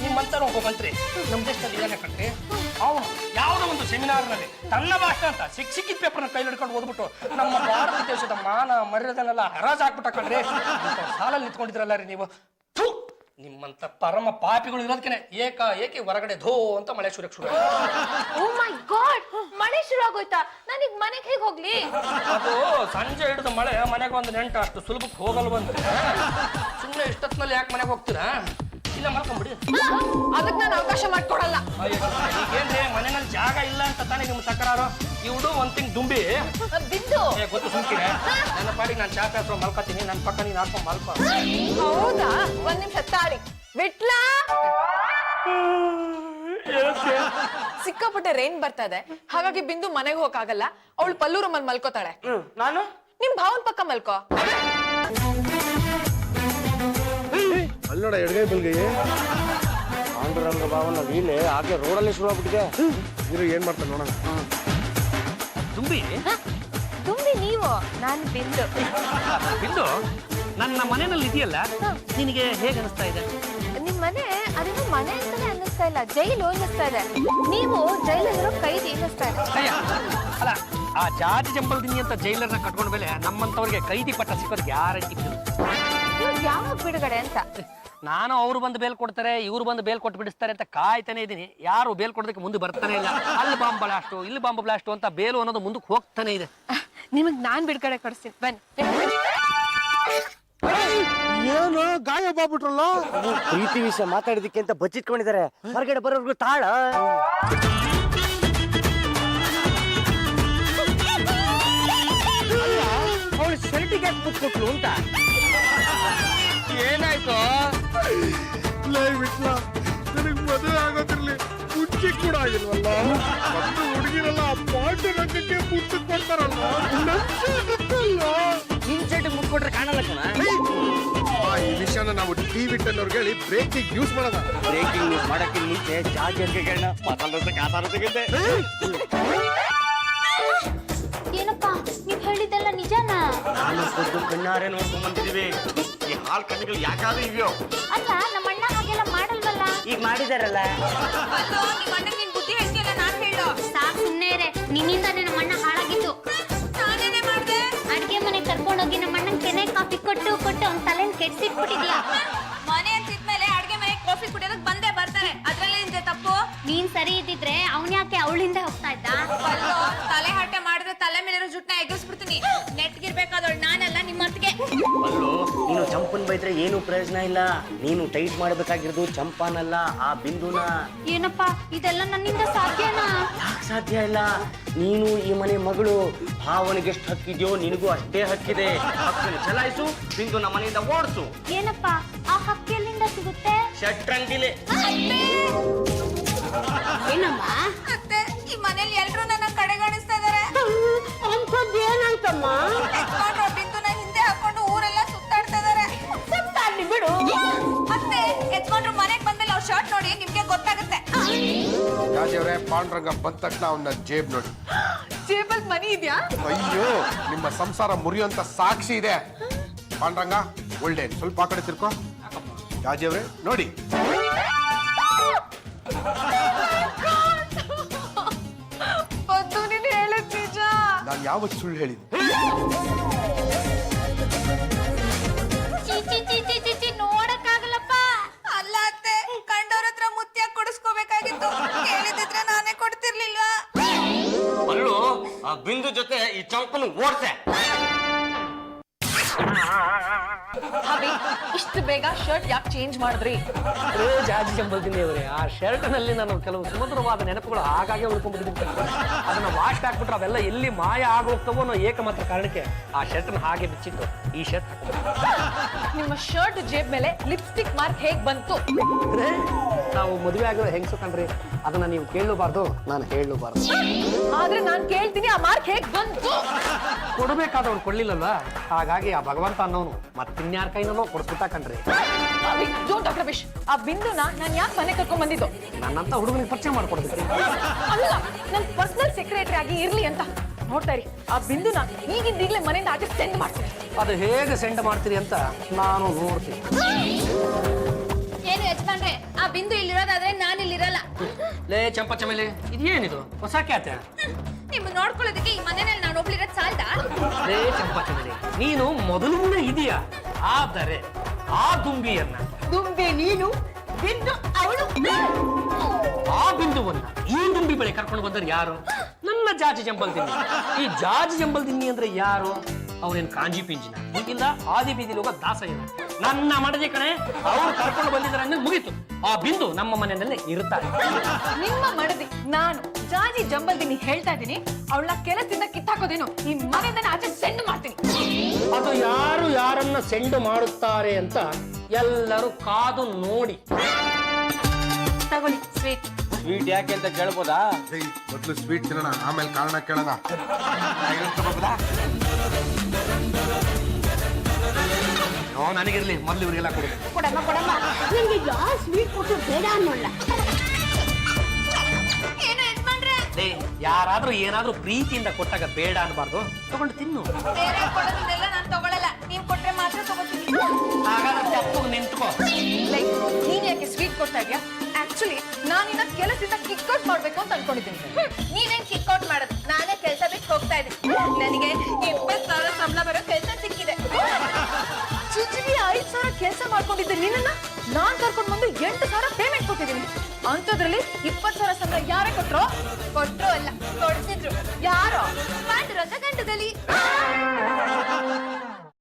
ನಿಮ್ಮಂತರ ಒಬ್ಬ ಮಂತ್ರಿ ನಮ್ಮ ದೇಶದಲ್ಲಿ ಇದಾನೆ ಕಣ್ರಿ. ಅವನು ಯಾವುದೋ ಒಂದು ಸೆಮಿನಾರ್ನಲ್ಲಿ ತನ್ನ ಭಾಷಣ ಅಂತ ಸಿಕ್ಕಿದ ಪೇಪರ್ನ ಕೈಲಿ ಹಿಡ್ಕೊಂಡು ಓದ್ಬಿಟ್ಟು ನಮ್ಮ ಭಾರತ ದೇಶದ ಮಾನ ಮರ್ಯಾದೆನೆಲ್ಲ ಹರಾಜ್ ಹಾಕ್ಬಿಟ್ಟ ಕಣ್ರಿ. ಸಾಲಲ್ಲಿ ನಿಂತ್ಕೊಂಡಿದ್ರಲ್ಲ ರೀ ನೀವು. ನಿಮ್ಮಂತ ಪರಮ ಪಾಪಿಗಳು ಇರೋದಕ್ಕೆ ಏಕೆ ಹೊರಗಡೆ ಧೋ ಅಂತ ಮಳೆ ಶುರು ಶುರು. ಓ ಮೈ ಗಾಡ್, ಮಳೆ ಶುರು ಆಗೋಯ್ತಾ? ನಾನೀಗ ಮನೆಗೆ ಹೇಗೆ ಹೋಗ್ಲಿ? ಅದು ಸಂಜೆ ಹಿಡಿದ ಮಳೆ ಮನೆಗೆ ಒಂದು ನೆಂಟ ಅಷ್ಟು ಸುಲಭಕ್ಕೆ ಹೋಗಲ್ವಂತೆ. ಸುಮ್ಮನೆ ಇಷ್ಟೊತ್ತಿನಲ್ಲಿ ಯಾಕೆ ಮನೆಗೆ ಹೋಗ್ತೀರಾ? ಇಲ್ಲ ಮಲ್ಕೊಂಬಿಡಿ. ಅದಕ್ಕೆ ನಾನು ಅವಕಾಶ ಮಾಡ್ಕೊಡಲ್ಲ. ಈಗೇನ್ರಿ ಮನೆಯಲ್ಲಿ ಜಾಗ ಇಲ್ಲ ಅಂತ ತಾನೇ ನಿಮ್ ತಕರಾರು? ಇವ್ಡು ಒಂದ್ ತಿಂಗ್ ದುಂಬಿ ಬಿದ್ದು ಗೊತ್ತು ಸುಮ್ಕಿರೆ. ನನ್ನ ಪಾಡಿಗೆ ನಾನು ಚಾಪೆ ಹತ್ರ ಮಲ್ಕೋತೀನಿ, ನನ್ನ ಪಕ್ಕ ನೀನ್ ಹಾಕೊಂಡ್ ಮಲ್ಕೋ. ಹೌದಾ? ಒಂದ್ ನಿಮಿಷ ತಾಳಿ. ವಿಟ್ಲ ಸಿಕ್ಕಾಪಟ್ಟೆ ರೈನ್ ಬರ್ತಾ ಇದೆ, ಹಾಗಾಗಿ ಬಿಂದು ಮನೆಗೆ ಹೋಗಕ್ಕಾಗಲ್ಲ. ಅವಳು ಪಲ್ಲು ರೂಮಲ್ಲಿ ಮಲ್ಕೋತಾಳೆ. ನಾನು ನಿಮ್ ಭಾವನ್ ಪಕ್ಕ ಮಲ್ಕೋ. ಅಲ್ಲಿ ನೋಡ ಎಡಗೈ ಬಲ್ಗೈ ಪಾಂಡುರಂಗ ಭಾವನ ಲೀಲೆ ಹಾಗೆ ರೋಡಲ್ಲಿ ಶುರು ಆಗ್ಬಿಟ್ಟಿದೆ. ಇರು ಏನ್ ಮಾಡ್ತಾನೆ ನೋಡೋಣ. ತುಂಬಿ ತುಂಬಿ ನೀವು, ನಾನು ಬಿಂದು. ಬಿಂದು, ನನ್ನ ಮನೆಯಲ್ಲಿ ಇದೆಯಲ್ಲ, ನಿನಗೆ ಹೇಗೆ ಅನಿಸ್ತಾ ಇದೆ? ನಿಮ್ ಮನೆ ಅದೇನೋ ಮನೆ ಅಂತಾನೆ ಅನ್ನಿಸ್ತಾ ಇಲ್ಲ, ಜೈಲು ಅನ್ನಿಸ್ತಾ ಇದೆ. ನೀವು ಜೈಲಲ್ಲಿರೋ ಕೈದಿ ಅನ್ನಿಸ್ತಾ ಇದೆ. ಅಯ್ಯ, ಅಲ್ಲ, ಆ ಜಾಜಿ ಜಂಬಲ್ದಿನಿ ಅಂತ ಜೈಲರ್ನ ಕಟ್ಕೊಂಡ ಮೇಲೆ ನಮ್ಮಂತವ್ರಿಗೆ ಕೈದಿ ಪಟ್ಟ ಸಿಕ್ಕೋದು ಗ್ಯಾರಂಟಿ. ಇವ್ರು ಯಾವಾಗ ಬಿಡುಗಡೆ ಅಂತ? ನಾನು ಅವ್ರು ಬಂದು ಬೇಲ್ ಕೊಡ್ತಾರೆ, ಇವ್ರು ಬಂದು ಬೇಲ್ ಕೊಟ್ಟು ಬಿಡಿಸ್ತಾರೆ ಅಂತ ಕಾಯ್ತಾನೆ ಇದ್ದೀನಿ. ಯಾರು ಬೇಲ್ ಕೊಡೋದಕ್ಕೆ ಮುಂದೆ ಬರ್ತಾನೆ ಇಲ್ಲ. ಅಲ್ಲಿ ಬಾಂಬ್ ಬ್ಲಾಸ್ಟು, ಇಲ್ಲಿ ಬಾಂಬ್ ಬ್ಲಾಸ್ಟು ಅಂತ ಬೇಲು ಅನ್ನೋದು ಮುಂದಕ್ಕೆ ಹೋಗ್ತಾನೆ ಇದೆ. ನಿಮಗ್ ನಾನ್ ಬಿಡುಗಡೆ ಕೊಡಿಸ್ತೀನಿ, ಬನ್ನಿ. ಏನು ಗಾಯ ಬಾಗ್ಬಿಟ್ರಲ್ಲ. ಪ್ರೀತಿ ವಿಷಯ ಮಾತಾಡಿದಕ್ಕೆ ಅಂತ ಬಚ್ಚಿಟ್ಕೊಂಡಿದ್ದಾರೆ. ಹೊರಗಡೆ ಬರೋರ್ಗು ತಾಳ. ಅವಳು ಶರ್ಟಿಗೆ ಕೂತ್ಕೊಟ್ಲು ಅಂತ. ಏನಾಯ್ತು? ಬಿಟ್ಲ ನನಗ್ ಮದುವೆ ಆಗೋದ್ರಲ್ಲಿ ಕುಚ್ಚಿ ಕೂಡ ಆಗಿಲ್ವಲ್ಲ. ಮತ್ತು ಹುಡುಗಿರಲ್ಲ ಪಾಂಡುರಂಗಕ್ಕೆ ಮುತ್ತು ಕೊಡ್ತಾರಲ್ಲ. ನಿನ್ ಶರ್ಟ್ ಮುಟ್ಕೊಟ್ರೆ ಕಾಣಲ್ಲ ಕಣ. ಈ ವಿಷಯನ ನಾವು ಟಿವಿ ಟೆನ್ನವ್ರಿಗೆ ಹೇಳಿ ಬ್ರೇಕಿಂಗ್ ನ್ಯೂಸ್ ಮಾಡೋಣ. ಬ್ರೇಕಿಂಗ್ ನ್ಯೂಸ್ ಮಾಡಕ್ಕೆ ಮುಂಚೆ ಜಾಗ್ಯಗಳನ್ನ ಮಾತಾಡೋದಕ್ಕೆ ಏನಪ್ಪ ನೀವ್ ಹೇಳಿದ್ದೆಲ್ಲ ನಿಜನಾ? ನಾನು ಖುದ್ದು ಕಣ್ಣಾರೆ ನೋಡ್ಕೊಂಡ್ ಬಂದಿದೀವಿ. ಈ ಹಾಲ್ ಕಣ್ಣುಗಳು ಯಾಕಾದ್ರೂ ಇವ್ಯೋ? ಅಲ್ಲ, ನಮ್ಮ ಅಣ್ಣ ಹಾಗೆಲ್ಲ ಮಾಡಲ್ವಲ್ಲ. ಈಗ ಮಾಡಿದಾರಲ್ಲ. ಬುದ್ಧಿ ಹೇಳ್ತೀಯಲ್ಲ, ನಾನ್ ಹೇಳು. ಸಾಕ್ ಸುಮ್ನೆ ಇರೆ, ನಿನ್ನಿಂದಾನೆ ನಮ್ಮ ಅಣ್ಣ ಹಾಳಾಗಿತ್ತು. ನಾನೇನೇ ಮಾಡ್ದೆ? ಅಡ್ಗೆ ಮನೆ ಕರ್ಕೊಂಡೋಗಿ ನಮ್ಮ ಅಣ್ಣನ್ ಕೆನೆ ಕಾಫಿ ಕೊಟ್ಟು ಅವ್ನ ತಲೆನ್ ಕೆಡ್ಸಿಟ್ಬಿಟ್ಟಿದ್ಯಾ. ಮನೆ ಅಂತಿದ್ಮೇಲೆ ಅಡ್ಗೆ ಮನೆ ಕಾಫಿ ಕುಡಿಯೋದಕ್ ಬಂದೇ ಬರ್ತಾರೆ, ಅದ್ರಲ್ಲಿ ನಿಂದೆ ತಪ್ಪು. ನೀನ್ ಸರಿ ಇದ್ದಿದ್ರೆ ಅವನ್ ಯಾಕೆ ಅವಳಿಂದ ಹೋಗ್ತಾ ಇದ್ದ? ತಲೆ ಹಟ್ಟೆ ಮಾಡಿದ್ರೆ ತಲೆ ಮೇಲಿರೋ ಜುಟ್ನ ಎಗರಿಸ್ಬಿಡ್ತೀನಿ. ನೆಟ್ಗಿರ್ಬೇಕಾದವಳು ನಾನಲ್ಲ, ನಿಮ್ಮ ಅತ್ತಿಗೆ. ಅಲ್ಲೋ, ನೀನು ಚಂಪನ್ ಬೈದ್ರೆ ಏನು ಪ್ರಯೋಜನ ಇಲ್ಲ. ನೀನು ಟೈಟ್ ಮಾಡ್ಬೇಕಾಗಿರೋದು ಚಂಪಾನಲ್ಲ, ಆ ಬಿಂದುನ. ಏನಪ್ಪ ಇದೆಲ್ಲ ನನ್ನಿಂದ ಸಾಧ್ಯನಾ? ಯಾಕೆ ಸಾಧ್ಯ ಇಲ್ಲ? ನೀನು ಈ ಮನೆ ಮಗಳು. ಭಾವನಿಗೆ ಎಷ್ಟು ಹಕ್ಕಿದ್ಯೋ ನಿನಗೂ ಅಷ್ಟೇ ಹಕ್ಕಿದೆ. ಹಕ್ಕನ್ನು ಚಲಾಯಿಸು, ಬಿಂದು ನಮ್ಮ ಮನೆಯಿಂದ ಓಡಿಸು. ಏನಪ್ಪ ಆ ಹಕ್ಕಿ ಎಲ್ಲಿಂದ ಸಿಗುತ್ತೆ? ಷಟ್ರಂಗಿಲೆ. ಏನಮ್ಮ ಅತ್ತೆ, ಈ ಮನೇಲಿ ಎಲ್ರು ನನ್ನ ಕಡೆಗಣಿಸ್ತಾ ಇದಾರೆ. ಅಂಥದ್ದು ಏನಂತಮ್ಮ? ಬಿಂದುನ ಹಿಂದೆ ಹಾಕೊಂಡು ಊರೆಲ್ಲ ಸುತ್ತಾಡ್ತಾ ಇದಾರೆ. ಸುತ್ತಾಡ್ಲಿ ಬಿಡು. ಅತ್ತೆ, ಎತ್ಕೊಂಡ್ರು ಮನೆಗ್ ಬಂದ್ಮೇಲೆ ಅವ್ರ ಶರ್ಟ್ ನೋಡಿ ನಿಮ್ಗೆ ಗೊತ್ತಾಗುತ್ತೆ. ರಾಜವ್ರೆ, ಪಾಂಡುರಂಗ ಬಂದ ತಕ್ಷಣ ಅವನ ಜೇಬ್ ನೋಡಿ. ಜೇಬಲ್ ಮನಿ ಇದ್ಯಾ? ಅಯ್ಯೋ, ನಿಮ್ಮ ಸಂಸಾರ ಮುರಿಯುವಂತ ಸಾಕ್ಷಿ ಇದೆ. ಪಾಂಡುರಂಗ, ಒಳ್ಳೆ ಸ್ವಲ್ಪ ಆ ಕಡೆ ತಿರ್ಕೋ. ರಾಜವ್ರೆ ನೋಡಿ. ಅದು ನೀನ್ ಹೇಳಿದ್ ನಿಜ. ನಾನು ಯಾವತ್ತು ಸುಳ್ಳು ಹೇಳಿದ್ದೆ? ಚೀಚಿ ನೋಡಕ್ಕಾಗಲ್ಲಪ್ಪ. ಅಲ್ಲ ಅತ್ತೆ, ಕಂಡವ್ರ ಹತ್ರ ಮುತ್ಯ ಕೊಡಿಸ್ಕೋಬೇಕಾಗಿತ್ತು. ಕೇಳಿದಿದ್ರೆ ನಾನೇ ಕೊಡ್ತಿರ್ಲಿಲ್ವಾ? ಅಲ್ಲೂ ಆ ಬಿಂದು ಜೊತೆ ಈ ಚಂಪನ್ನು ಓಡ್ಸೆ. ಅಭಿ, ಇಷ್ಟು ಬೇಗ ಶರ್ಟ್ ಯಾಕೆ ಚೇಂಜ್ ಮಾಡಿದ್ರಿ? ಜಾಜಿ ಜಂಬಲ್ದಿನಿ ಅವರೇ, ಆ ಶರ್ಟ್ನಲ್ಲಿ ನಾನು ಕೆಲವು ಸುಮಧುರವಾದ ನೆನಪುಗಳು ಆಗಾಗ್ಗೆ ಉಳ್ಕೊಂಡ್ಬಿಟ್ಟಿದ್ದೀನಿ. ಅದನ್ನ ವಾಶ್ ಹಾಕ್ಬಿಟ್ರೆ ಅವೆಲ್ಲ ಎಲ್ಲಿ ಮಾಯ ಆಗೋಗ್ತವೋ ಅನ್ನೋ ಏಕಮಾತ್ರ ಕಾರಣಕ್ಕೆ ಆ ಶರ್ಟ್ನ ಹಾಗೆ ಬಿಚ್ಚಿಟ್ಟು ಈ ಶರ್ಟ್. ನಿಮ್ಮ ಶರ್ಟ್ ಜೇಬ್ ಮೇಲೆ ಲಿಪ್ಸ್ಟಿಕ್ ಮಾರ್ಕ್ ಹೇಗ್ ಬಂತು? ನಾವು ಮದುವೆ ಆಗಿರೋ ಹೆಂಗಸು ಕಣ್ರಿ, ಅದನ್ನ ನೀವು ಕೇಳಲೂಬಾರ್ದು, ನಾನು ಹೇಳಲೂಬಾರ್ದು. ಆದ್ರೆ ನಾನ್ ಕೇಳ್ತೀನಿ, ಆ ಮಾರ್ಕ್ ಹೇಗ್ ಬಂತು? ಕೊಡಬೇಕಾದವ್ರು ಕೊಡ್ಲಿಲ್ಲಲ್ವಾ, ಹಾಗಾಗಿ ಆ ಭಗವಂತ ಅನ್ನೋನು ಮತ್ತಿನ್ಯಾರ ಕೈನೋ ಕೊಡ್ಬಿಟ್ಟ ಕಣ್ರಿ. Abhi, don't talk Ramesh. ಆ ಬಿಂದುನ ನಾನ್ ಯಾಕೆ ಮನೆ ಕರ್ಕೊಂಡ್ ಬಂದಿದ್ದು? ನನ್ನಂತ ಹುಡುಗನಿಗೆ ಪರಿಚಯ ಮಾಡ್ಕೊಡ್ಬೇಕು. ಅಲ್ಲ, ನನ್ ಪರ್ಸನಲ್ ಸೆಕ್ರೆಟರಿ ಆಗಿ ಇರ್ಲಿ ಅಂತ. ನೋಡ್ತಾ ಇರಿ, ಆ ಬಿಂದುನ ಈಗಿಂದೀಗ್ಲೇ ಮನೆಯಿಂದ ಆಚೆ ಸೆಂಡ್ ಮಾಡ್ತೀನಿ. ಅದು ಹೇಗೆ ಸೆಂಡ್ ಮಾಡ್ತೀರಿ ಅಂತ ನಾನು ನೋಡ್ತೀನಿ. ಏನು ಯಜಮಾನ್ರೆ, ಆ ಬಿಂದು ಇಲ್ಲಿರೋದಾದ್ರೆ ನಾನು ಇಲ್ಲಿರಲ್ಲ. ಲೇ ಚಂಪ ಚಮೇಲಿ, ಇದೇನಿದು ಹೊಸ ಖ್ಯಾತೆ? ನಿಮ್ಮ ನೋಡ್ಕೊಳ್ಳೋದಕ್ಕೆ ಈ ಮನೆಯಲ್ಲಿ ನಾನು ಒಬ್ಳಿರೋದ್ ಸಾಲ್ದ? ಲೇ ಚಂಪ ಚಮೇಲಿ, ನೀನು ಮೊದಲಿಂದ ಇದೆಯಾ, ಆದರೆ ಆ ದುಂಬಿಯನ್ನ, ದುಂಬಿ ನೀನು, ಬಿಂದು ಅವಳು. ಆ ಬಿಂದುವನ್ನ ಈ ದುಂಬಿ ಬಳಿ ಕರ್ಕೊಂಡು ಬಂದ್ರೆ ಯಾರು? ನನ್ನ ಜಾಜಿ ಜಂಬಲ್ದಿನ್ನಿ. ಈ ಜಾಜಿ ಜಂಬಲ್ದಿನ್ನಿ ಅಂದ್ರೆ ಯಾರು? ಅವ್ರೇನ್ ಕಾಂಜಿ ಪಿಂಜಿನ ಈಗಿಂದ ಆದಿ ಬೀದಿಲಿ ಹೋಗೋ ದಾಸಯ್ಯನ. ನನ್ನ ಮಡದಿ ಕಣೆ, ಅವ್ರು ಕರ್ಕೊಂಡು ಬಂದಿದ್ದಾರೆ ಅಂದ್ರೆ ಮುಗೀತು. ಆ ಬಿಂದು ನಮ್ಮ ಮನೆಯಲ್ಲೇ ಇರ್ತಾರೆ. ನಿಮ್ಮ ಮಡದಿ ನಾನು ಜಾಜಿ ಜಂಬಲ್ದಿನಿ ಹೇಳ್ತಾ ಇದ್ದೀನಿ. ಅವಳ ಕೆಲಸದಿಂದ ಕಿತ್ತಾಕೋದೇನು, ಈ ಮನೆಯಿಂದ ಆಚೆ ಸೆಂಡ್ ಮಾಡ್ತೀನಿ. ಅದು ಯಾರು ಯಾರನ್ನ ಸೆಂಡು ಮಾಡುತ್ತಾರೆ ಅಂತ ಎಲ್ಲರೂ ಕಾದು ನೋಡಿ. ತಗೊಳ್ಳಿ ಸ್ವೀಟ್. ಸ್ವೀಟ್ ಯಾಕೆ ಅಂತ ಕೇಳ್ಬೋದಾ? ಮೊದ್ಲು ಸ್ವೀಟ್ ತಿನ್ನೋಣ, ಆಮೇಲೆ ಕಾರಣ ಕೇಳೋಣ. ನನಗಿರ್ಲಿ, ಮೊದ್ಲು ಇವರಿಗೆಲ್ಲ ಕೊಡು. ಕೊಡಮ್ಮ ಕೊಡಮ್ಮ, ನಿನ್ಗೆ ಯಾವ ಸ್ವೀಟ್ ಕೊಟ್ಟು ಬೇಡ ಅನ್ನೋಲ್ಲ. ಏನು ಯಜಮಾನ್ರೆ? ಯಾರಾದ್ರೂ ಏನಾದ್ರೂ ಪ್ರೀತಿಯಿಂದ ಕೊಟ್ಟಾಗ ಬೇಡ ಅನ್ಬಾರ್ದು, ತಗೊಂಡು ತಿನ್ನು. ಬೇರೆ ಕೊಡೋದನ್ನೆಲ್ಲ ನಾನು ತಗೊಳಲ್ಲ, ನೀವ್ ಕೊಟ್ರೆ ಮಾತ್ರ ತಗೋತೀನಿ. ಹಾಗಾದ್ರೆ ತಪ್ಪು ನಿಂತ್ಕೋ. ಲೈಕ್ ನೀನ್ ಯಾಕೆ ಸ್ವೀಟ್ ಕೊಡ್ತಾ ಇದ್ಯಾ? ಆಕ್ಚುಲಿ ನಾನಿನ್ನ ಕೆಲಸದಿಂದ ಕಿಕ್ಔಟ್ ಮಾಡ್ಬೇಕು ಅಂತ ಅನ್ಕೊಂಡಿದ್ದೀನಿ. ನೀವೇನ್ ಕಿಕ್ಔಟ್ ಮಾಡೋದು? ನಾನೇ ಕೆಲಸ ಬಿಟ್ಟು ಹೋಗ್ತಾ ಇದ್ದೀನಿ. ನನಗೆ 20,000 ಸಂಬಳ ಬರೋ ಕೆಲಸ ಸಿಕ್ಕಿದೆ. ಚುಚ್ಚಿಗೆ 5,000 ಕೆಲಸ ಮಾಡ್ಕೊಂಡಿದ್ದೆ ನಿನ್ನ ನಾನ್ ಕರ್ಕೊಂಡ್ ಬಂದು 8,000 ಪೇಮೆಂಟ್ ಕೊಟ್ಟಿದ್ದೀನಿ. ಅಂತದ್ರಲ್ಲಿ 20,000 ಸಂಬಳ ಯಾರೇ ಕೊಟ್ರು? ಕೊಟ್ರು ಅಲ್ಲ, ಕೊಡ್ಸಿದ್ರು. ಯಾರೋ ಪಾಂಡುರಂಗ ಗಂಡದಲ್ಲಿ.